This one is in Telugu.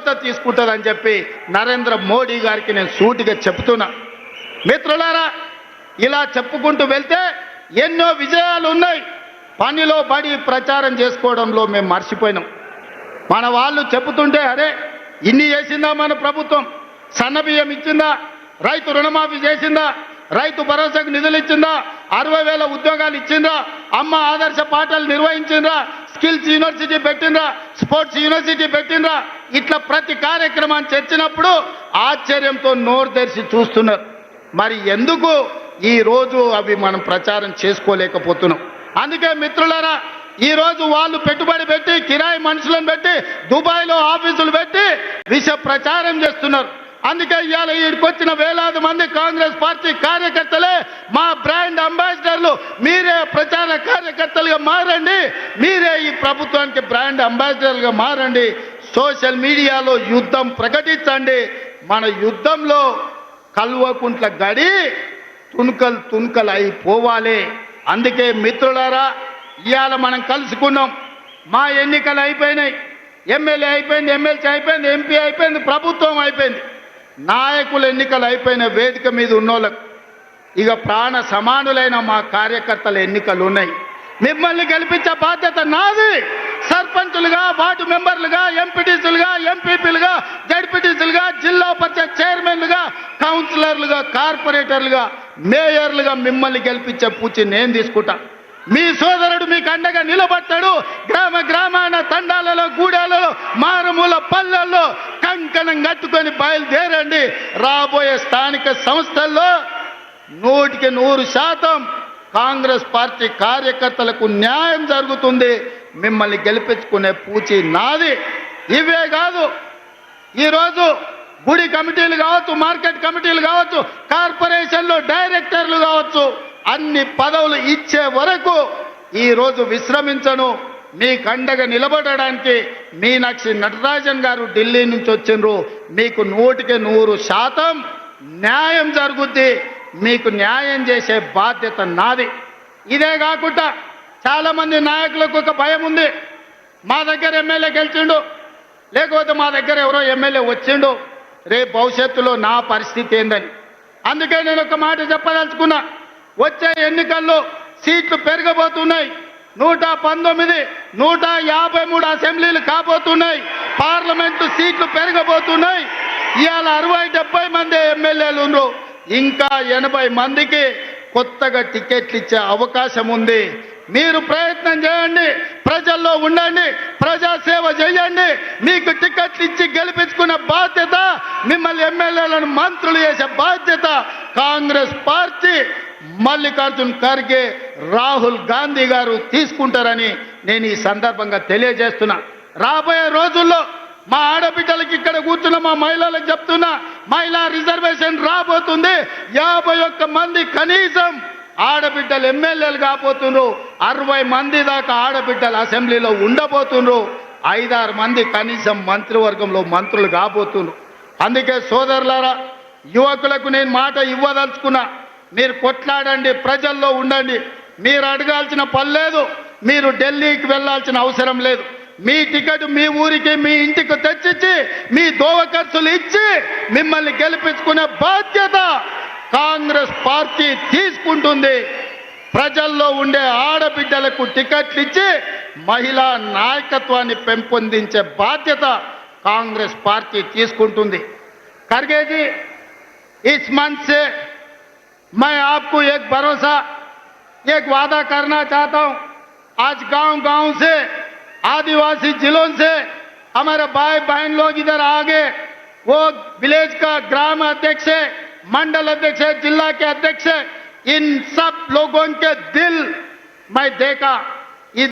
కోత తీసుకుంటుందని చెప్పి నరేంద్ర మోడీ గారికి నేను సూటిగా చెప్తున్నా. మిత్రులారా, ఇలా చెప్పుకుంటూ వెళ్తే ఎన్నో విజయాలు ఉన్నాయి. పనిలో పడి ప్రచారం చేసుకోవడంలో మేము మర్చిపోయినాం. మన వాళ్ళు చెబుతుంటే అరే ఇన్ని చేసిందా మన ప్రభుత్వం, సన్నబియ్యం ఇచ్చిందా, రైతు రుణమాఫీ చేసిందా, రైతు భరోసాకు నిధులు ఇచ్చిందా, 60,000 ఉద్యోగాలు ఇచ్చిందా, అమ్మ ఆదర్శ పాఠాలు నిర్వహించిందా, స్కిల్స్ యూనివర్సిటీ పెట్టిండ్రా, స్పోర్ట్స్ యూనివర్సిటీ పెట్టిండ్రా, ఇట్లా ప్రతి కార్యక్రమాన్ని చర్చినప్పుడు ఆశ్చర్యంతో నోరు తెరిచి చూస్తున్నారు. మరి ఎందుకు ఈ రోజు అవి మనం ప్రచారం చేసుకోలేకపోతున్నాం? అందుకే మిత్రులారా, ఈ రోజు వాళ్ళు పెట్టుబడి పెట్టి కిరాయి మనుషులను పెట్టి దుబాయ్లో ఆఫీసులు పెట్టి విష ప్రచారం చేస్తున్నారు. అందుకే ఇవాళ ఈడికొచ్చిన వేలాది మంది కాంగ్రెస్ పార్టీ కార్యకర్తలే మా బ్రాండ్ అంబాసిడర్లు. మీరే ప్రచార కార్యకర్తలుగా మారండి, మీరే ఈ ప్రభుత్వానికి బ్రాండ్ అంబాసిడర్లుగా మారండి, సోషల్ మీడియాలో యుద్ధం ప్రకటించండి. మన యుద్ధంలో కల్వకుంట్ల గడి తుణుకలు అయిపోవాలి. అందుకే మిత్రులారా, ఇవాళ మనం కలుసుకున్నాం. మా ఎన్నికలు అయిపోయినాయి, ఎమ్మెల్యే అయిపోయింది, ఎమ్మెల్సీ అయిపోయింది, ఎంపీ అయిపోయింది, ప్రభుత్వం అయిపోయింది. నాయకుల ఎన్నికలు అయిపోయిన వేదిక మీద ఉన్నోళ్ళకు ఇక ప్రాణ సమానులైన మా కార్యకర్తల ఎన్నికలు ఉన్నాయి. మిమ్మల్ని గెలిపించే బాధ్యత నాది. సర్పంచులుగా, వార్డు మెంబర్లుగా, ఎంపీటీసీలుగా, ఎంపీపీలుగా, జడ్పీటీసీలుగా, జిల్లా పరిషత్ చైర్మన్లుగా, కౌన్సిలర్లుగా, కార్పొరేటర్లుగా, మేయర్లుగా మిమ్మల్ని గెలిపించే పూచి నేను తీసుకుంటా. మీ సోదరుడు మీకు అండగా నిలబడతాడు. గ్రామ గ్రామాన, తండాలలో, గూడాలలో, మారుమూల పల్లెల్లో కంకణం కట్టుకొని బయలుదేరండి. రాబోయే స్థానిక సంస్థల్లో 100% కాంగ్రెస్ పార్టీ కార్యకర్తలకు న్యాయం జరుగుతుంది. మిమ్మల్ని గెలిపించుకునే పూచి నాది. ఇవే కాదు, ఈరోజు గుడి కమిటీలు కావచ్చు, మార్కెట్ కమిటీలు కావచ్చు, కార్పొరేషన్లో డైరెక్టర్లు కావచ్చు, అన్ని పదవులు ఇచ్చే వరకు ఈరోజు విశ్రమించను. మీకు అండగా నిలబడడానికి మీనాక్షి నటరాజన్ గారు ఢిల్లీ నుంచి వచ్చిండ్రు. మీకు 100% న్యాయం జరుగుద్ది. మీకు న్యాయం చేసే బాధ్యత నాది. ఇదే కాకుండా చాలామంది నాయకులకు ఒక భయం ఉంది. మా దగ్గర ఎమ్మెల్యే గెలిచిండు, లేకపోతే మా దగ్గర ఎవరో ఎమ్మెల్యే వచ్చిండు, రేపు భవిష్యత్తులో నా పరిస్థితి ఏందని. అందుకే నేను ఒక మాట చెప్పదలుచుకున్నా. వచ్చే ఎన్నికల్లో సీట్లు పెరగబోతున్నాయి. 119, 153 అసెంబ్లీలు కాబోతున్నాయి. పార్లమెంటు సీట్లు పెరగబోతున్నాయి. ఇవాళ 60-70 మంది ఎమ్మెల్యేలు ఉన్నారు. ఇంకా 80 మందికి కొత్తగా టికెట్లు ఇచ్చే అవకాశం ఉంది. మీరు ప్రయత్నం చేయండి, ప్రజల్లో ఉండండి, ప్రజాసేవ చేయండి. మీకు టికెట్లు ఇచ్చి గెలిపించుకునే బాధ్యత, మిమ్మల్ని ఎమ్మెల్యేలను మంత్రులు చేసే బాధ్యత కాంగ్రెస్ పార్టీ, మల్లికార్జున్ ఖర్గే, రాహుల్ గాంధీ గారు తీసుకుంటారని నేను ఈ సందర్భంగా తెలియజేస్తున్నా. రాబోయే రోజుల్లో మా ఆడబిడ్డలకి, ఇక్కడ కూర్చున్న మా మహిళలకు చెప్తున్నా, మహిళా రిజర్వేషన్ రాబోతుంది. 51 మంది కనీసం ఆడబిడ్డలు ఎమ్మెల్యేలు కాబోతున్నారు. 60 మంది దాకా ఆడబిడ్డలు అసెంబ్లీలో ఉండబోతున్నారు. 5-6 మంది కనీసం మంత్రివర్గంలో మంత్రులు కాబోతున్నారు. అందుకే సోదరులారా, యువకులకు నేను మాట ఇవ్వదలుచుకున్నా. మీరు కొట్లాడండి, ప్రజల్లో ఉండండి. మీరు అడగాల్సిన పని లేదు, మీరు ఢిల్లీకి వెళ్ళాల్సిన అవసరం లేదు. మీ టికెట్ మీ ఊరికి, మీ ఇంటికి తెచ్చిచ్చి, మీ దోవ ఖర్చులు ఇచ్చి మిమ్మల్ని గెలిపించుకునే బాధ్యత కాంగ్రెస్ పార్టీ తీసుకుంటుంది. ప్రజల్లో ఉండే ఆడబిడ్డలకు టికెట్లు ఇచ్చి మహిళా నాయకత్వాన్ని పెంపొందించే బాధ్యత కాంగ్రెస్ పార్టీ తీసుకుంటుంది. ఖర్గే जी, इस मंच से मैं आपको एक भरोसा, एक वादा करना चाहता हूं. आज गांव-गांव से, आदिवासी जिलों से हमारे भाई बहन लोग इधर आ गए. वो विलेज का ग्राम अध्यक्ष है, मंडल अध्यक्ष है, जिला के अध्यक्ष है, इन सब लोगों के दिल मैं देखा.